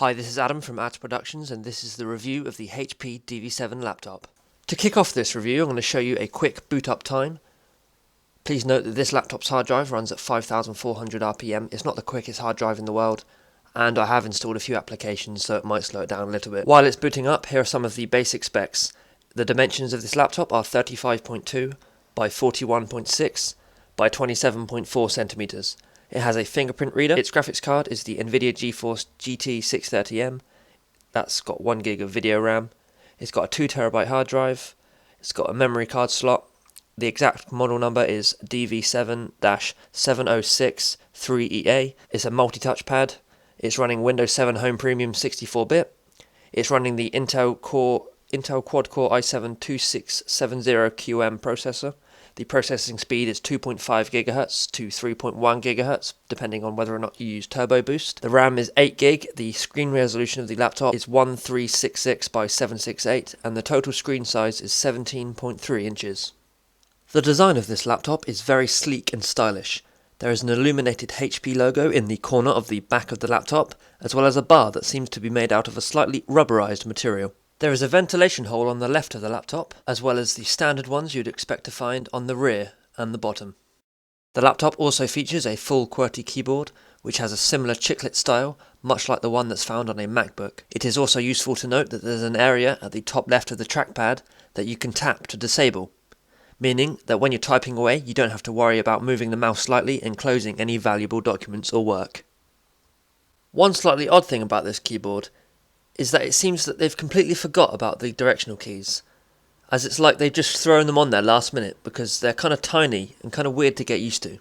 Hi, this is Adam from AdzProductions, and this is the review of the HP DV7 laptop. To kick off this review, I'm going to show you a quick boot up time. Please note that this laptop's hard drive runs at 5,400 RPM. It's not the quickest hard drive in the world, and I have installed a few applications, so it might slow it down a little bit. While it's booting up, here are some of the basic specs. The dimensions of this laptop are 35.2 by 41.6 by 27.4 centimeters. It has a fingerprint reader. Its graphics card is the NVIDIA GeForce GT630M. That's got 1 gig of video RAM. It's got a 2TB hard drive. It's got a memory card slot. The exact model number is DV7-7063EA. It's a multi-touch pad. It's running Windows 7 Home Premium 64-bit. It's running the Intel quad-core i7-2670QM processor. The processing speed is 2.5 GHz to 3.1 GHz, depending on whether or not you use Turbo Boost. The RAM is 8 GB, the screen resolution of the laptop is 1366 by 768, and the total screen size is 17.3 inches. The design of this laptop is very sleek and stylish. There is an illuminated HP logo in the corner of the back of the laptop, as well as a bar that seems to be made out of a slightly rubberized material. There is a ventilation hole on the left of the laptop, as well as the standard ones you'd expect to find on the rear and the bottom. The laptop also features a full QWERTY keyboard, which has a similar chiclet style, much like the one that's found on a MacBook. It is also useful to note that there's an area at the top left of the trackpad that you can tap to disable, meaning that when you're typing away, you don't have to worry about moving the mouse slightly and closing any valuable documents or work. One slightly odd thing about this keyboard is that it seems that they've completely forgot about the directional keys, as it's like they've just thrown them on there last minute because they're kind of tiny and kind of weird to get used to.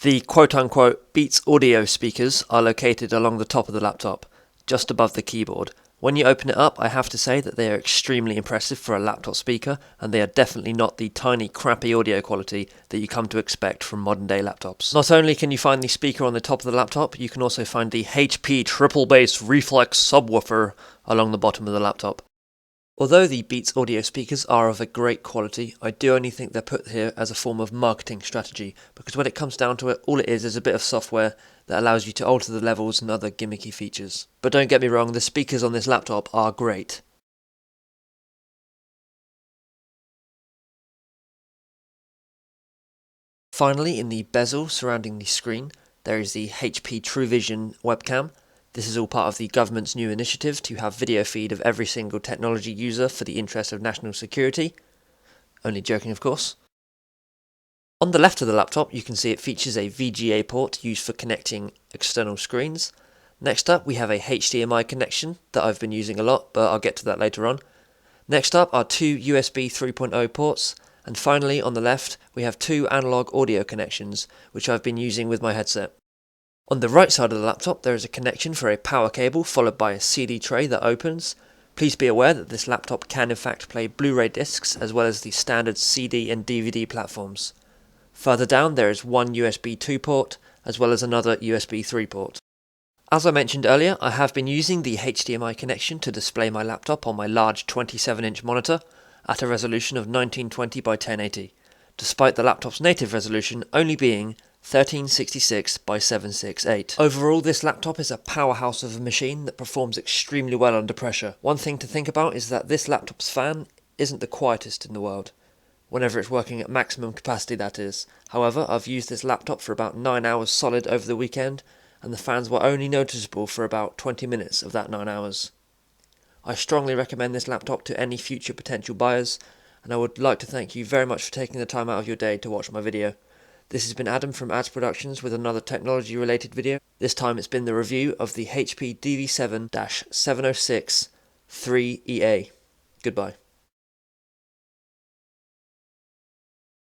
The quote-unquote Beats audio speakers are located along the top of the laptop, just above the keyboard. When you open it up, I have to say that they are extremely impressive for a laptop speaker, and they are definitely not the tiny, crappy audio quality that you come to expect from modern-day laptops. Not only can you find the speaker on the top of the laptop, you can also find the HP triple bass reflex subwoofer along the bottom of the laptop. Although the Beats audio speakers are of a great quality, I do only think they're put here as a form of marketing strategy, because when it comes down to it, all it is a bit of software that allows you to alter the levels and other gimmicky features. But don't get me wrong, the speakers on this laptop are great. Finally, in the bezel surrounding the screen, there is the HP TrueVision webcam. This is all part of the government's new initiative to have video feed of every single technology user for the interest of national security. Only joking, of course. On the left of the laptop, you can see it features a Vga port used for connecting external screens. Next up, we have a HDMI connection that I've been using a lot, but I'll get to that later on. Next up are two USB 3.0 ports, and finally on the left, we have two analog audio connections, which I've been using with my headset. On the right side of the laptop, there is a connection for a power cable followed by a CD tray that opens. Please be aware that this laptop can in fact play Blu-ray discs as well as the standard CD and DVD platforms. Further down there is one USB 2 port as well as another USB 3 port. As I mentioned earlier, I have been using the HDMI connection to display my laptop on my large 27-inch monitor at a resolution of 1920 by 1080, despite the laptop's native resolution only being 1366 by 768. Overall, this laptop is a powerhouse of a machine that performs extremely well under pressure. One thing to think about is that this laptop's fan isn't the quietest in the world, whenever it's working at maximum capacity, that is. However, I've used this laptop for about 9 hours solid over the weekend, and the fans were only noticeable for about 20 minutes of that 9 hours. I strongly recommend this laptop to any future potential buyers, and I would like to thank you very much for taking the time out of your day to watch my video. This has been Adam from AdzProductions with another technology-related video. This time it's been the review of the HP DV7-7063EA. Goodbye.